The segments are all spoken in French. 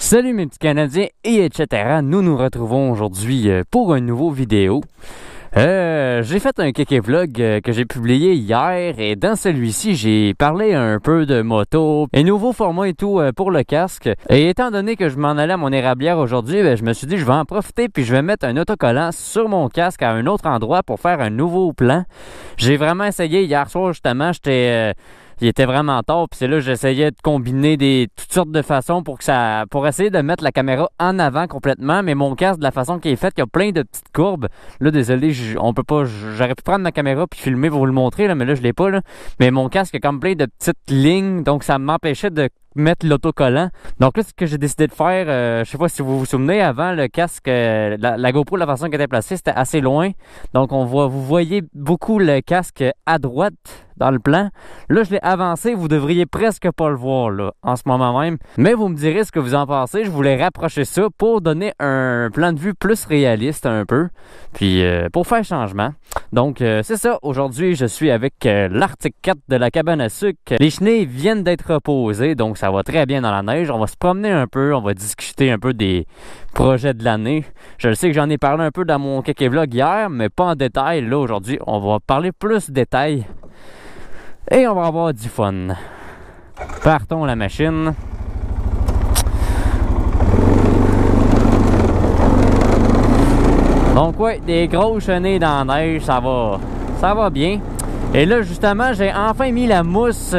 Salut mes petits Canadiens et etc. Nous nous retrouvons aujourd'hui pour une nouveau vidéo. J'ai fait un kéké vlog que j'ai publié hier et dans celui-ci j'ai parlé un peu de moto et nouveau format et tout pour le casque. Et étant donné que je m'en allais à mon érablière aujourd'hui, je me suis dit je vais en profiter puis je vais mettre un autocollant sur mon casque à un autre endroit pour faire un nouveau plan. J'ai vraiment essayé hier soir justement, il était vraiment tard, puis c'est là que j'essayais de combiner toutes sortes de façons pour essayer de mettre la caméra en avant complètement, mais mon casque de la façon qu'il est fait, il y a plein de petites courbes. Là, désolé, j'aurais pu prendre ma caméra puis filmer pour vous le montrer, là, mais là, je l'ai pas, là. Mais mon casque a comme plein de petites lignes, donc ça m'empêchait de mettre l'autocollant. Donc là, ce que j'ai décidé de faire, je sais pas si vous vous souvenez, avant le casque, la GoPro, la façon qu'elle était placée, c'était assez loin. Donc vous voyez beaucoup le casque à droite dans le plan. Là, je l'ai avancé, vous devriez presque pas le voir là, en ce moment même. Mais vous me direz ce que vous en pensez. Je voulais rapprocher ça pour donner un plan de vue plus réaliste un peu. Puis pour faire changement. Donc c'est ça, aujourd'hui je suis avec l'Arctic 4 de la cabane à sucre. Les chenilles viennent d'être reposées, donc ça va très bien dans la neige. On va se promener un peu, on va discuter un peu des projets de l'année. Je le sais que j'en ai parlé un peu dans mon kéké vlog hier, mais pas en détail. Là aujourd'hui, on va parler plus détail. Et on va avoir du fun. Partons la machine. Donc ouais, des grosses chenilles dans la neige, ça va bien. Et là justement, j'ai enfin mis la mousse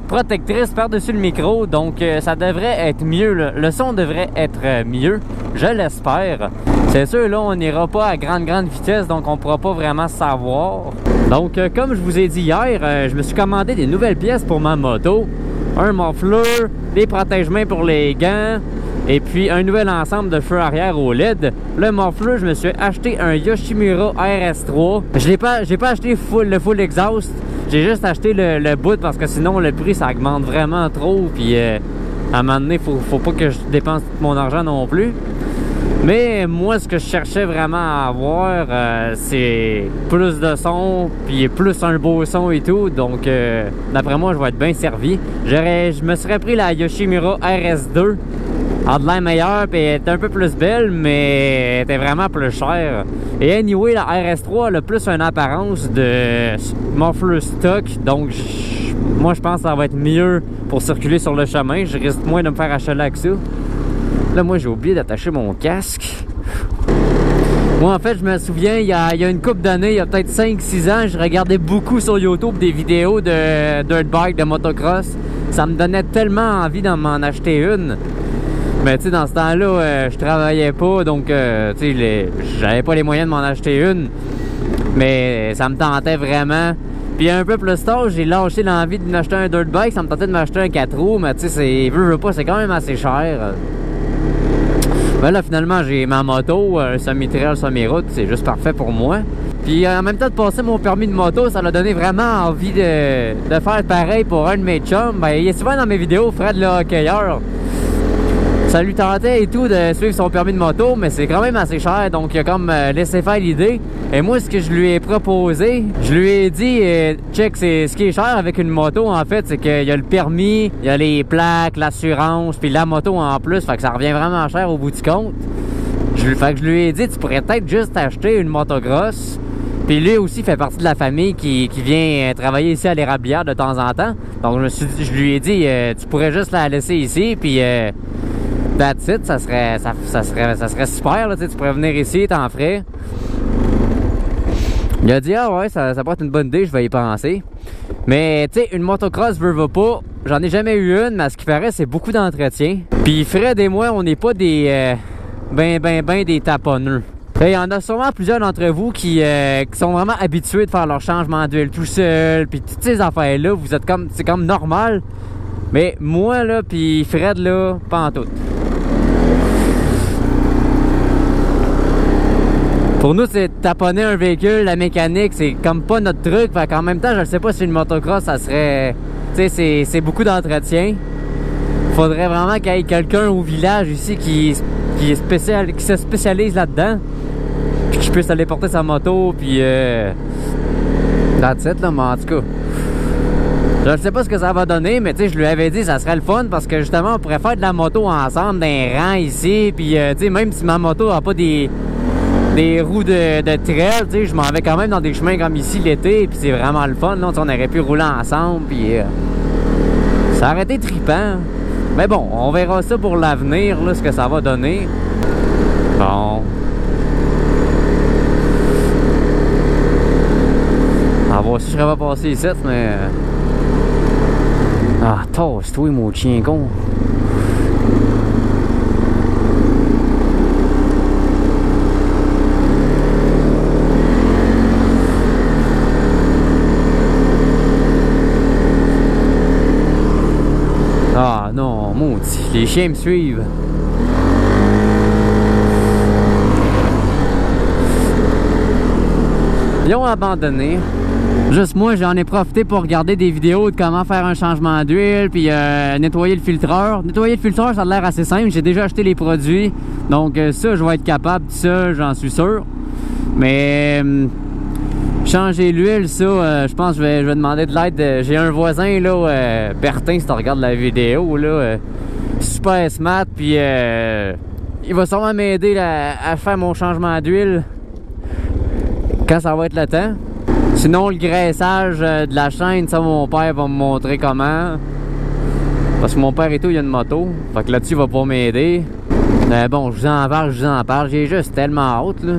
protectrice par-dessus le micro, donc ça devrait être mieux. Le son devrait être mieux, je l'espère. C'est sûr, là, on n'ira pas à grande vitesse, donc on ne pourra pas vraiment savoir. Donc, comme je vous ai dit hier, je me suis commandé des nouvelles pièces pour ma moto. Un muffler, des protège-mains pour les gants, et puis un nouvel ensemble de feux arrière au LED. Le muffler, je me suis acheté un Yoshimura RS3. J'ai pas acheté le full exhaust. J'ai juste acheté le bout parce que sinon le prix ça augmente vraiment trop. Puis à un moment donné, faut pas que je dépense tout mon argent non plus. Mais moi, ce que je cherchais vraiment à avoir, c'est plus de son, puis plus un beau son et tout. Donc, d'après moi, je vais être bien servi. Je me serais pris la Yoshimura RS2. Elle a de l'air meilleure, puis elle est un peu plus belle, mais elle était vraiment plus chère. Et anyway, la RS3 elle a plus une apparence de muffler stock. Donc, moi, je pense que ça va être mieux pour circuler sur le chemin. Je risque moins de me faire achaler avec ça. Là, moi, j'ai oublié d'attacher mon casque. Moi, en fait, je me souviens, il y a une couple d'années, il y a peut-être 5-6 ans, je regardais beaucoup sur YouTube des vidéos de dirt bike, de motocross. Ça me donnait tellement envie d'en m'en acheter une. Mais tu sais, dans ce temps-là, je travaillais pas, donc tu sais, j'avais pas les moyens de m'en acheter une. Mais ça me tentait vraiment. Puis un peu plus tard, j'ai lâché l'envie de m'acheter un dirt bike. Ça me tentait de m'acheter un 4 roues, mais tu sais, veux pas, c'est quand même assez cher. Ben là, finalement, j'ai ma moto, semi-trail, semi-route, c'est juste parfait pour moi. Puis en même temps de passer mon permis de moto, ça m'a donné vraiment envie de faire pareil pour un de mes chums. Ben, il est souvent dans mes vidéos, Fred le hockeyeur. Ça lui tentait et tout de suivre son permis de moto, mais c'est quand même assez cher, donc il a comme laissé faire l'idée. Et moi, ce que je lui ai proposé, je lui ai dit, check, c'est ce qui est cher avec une moto, en fait, c'est qu'il y a le permis, il y a les plaques, l'assurance, puis la moto en plus, fait que ça revient vraiment cher au bout du compte. Fait que je lui ai dit, tu pourrais peut-être juste acheter une motocross. Puis lui aussi fait partie de la famille qui vient travailler ici à l'Érablière de temps en temps. Donc je lui ai dit, tu pourrais juste la laisser ici, puis that's it, ça serait super, là, tu pourrais venir ici, t'en ferais. Il a dit, ah ouais, ça pourrait être une bonne idée, je vais y penser. Mais tu sais, une motocross veut pas, j'en ai jamais eu une, mais à ce qui paraît, c'est beaucoup d'entretien. Puis Fred et moi, on n'est pas des des taponneux. Il y en a sûrement plusieurs d'entre vous qui sont vraiment habitués de faire leur changement d'huile tout seul, puis toutes ces affaires-là, vous êtes comme, c'est comme normal. Mais moi, là, puis Fred, là, pas en tout. Pour nous, c'est taponner un véhicule, la mécanique, c'est comme pas notre truc. Fait qu'en même temps, je ne sais pas si une motocross, ça serait... Tu sais, c'est beaucoup d'entretien. Faudrait vraiment qu'il y ait quelqu'un au village ici qui se spécialise là-dedans. Puis qui puisse aller porter sa moto, puis... that's it, là, mais en tout cas... Je sais pas ce que ça va donner, mais tu sais, je lui avais dit que ça serait le fun parce que justement, on pourrait faire de la moto ensemble d'un rang ici. Puis, tu sais, même si ma moto a pas des roues de trail, tu sais, je m'en vais quand même dans des chemins comme ici l'été. Puis, c'est vraiment le fun. Là, on aurait pu rouler ensemble. Puis, ça aurait été trippant. Mais bon, on verra ça pour l'avenir, là, ce que ça va donner. Bon. On va voir si je serais pas passé ici, mais... Ah, tasse-toi, mon chien con. Ah non, maudit, les chiens me suivent. Ils ont abandonné. Juste moi, j'en ai profité pour regarder des vidéos de comment faire un changement d'huile, puis nettoyer le filtreur. Nettoyer le filtreur, ça a l'air assez simple. J'ai déjà acheté les produits. Donc ça, je vais être capable de ça, j'en suis sûr. Mais changer l'huile, ça, je pense que je vais demander de l'aide. J'ai un voisin, là, Bertin, si tu regardes la vidéo, là, super smart, puis il va sûrement m'aider à faire mon changement d'huile quand ça va être le temps. Sinon, le graissage de la chaîne, ça, mon père va me montrer comment. Parce que mon père et tout, il a une moto. Fait que là-dessus, il va pas m'aider. Mais bon, je vous en parle. J'ai juste tellement hâte, là.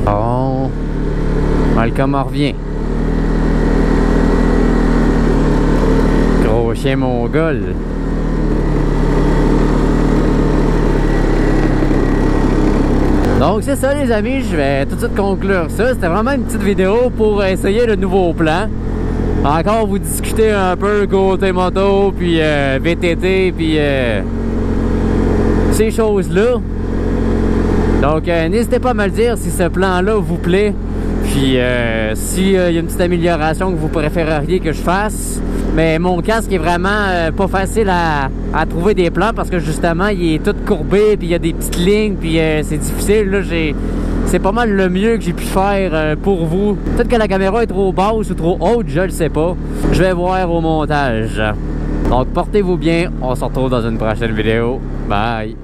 Bon. Malcolm revient. Gros chien mongol. Donc c'est ça les amis, je vais tout de suite conclure ça. C'était vraiment une petite vidéo pour essayer le nouveau plan. Encore vous discuter un peu côté moto, puis VTT, puis ces choses-là. Donc n'hésitez pas à me le dire si ce plan-là vous plaît. Puis s'il y a une petite amélioration que vous préféreriez que je fasse. Mais mon casque est vraiment pas facile à trouver des plans parce que justement il est tout courbé, puis il y a des petites lignes, puis c'est difficile. Là, c'est pas mal le mieux que j'ai pu faire pour vous. Peut-être que la caméra est trop basse ou trop haute, je le sais pas. Je vais voir au montage. Donc portez-vous bien, on se retrouve dans une prochaine vidéo. Bye!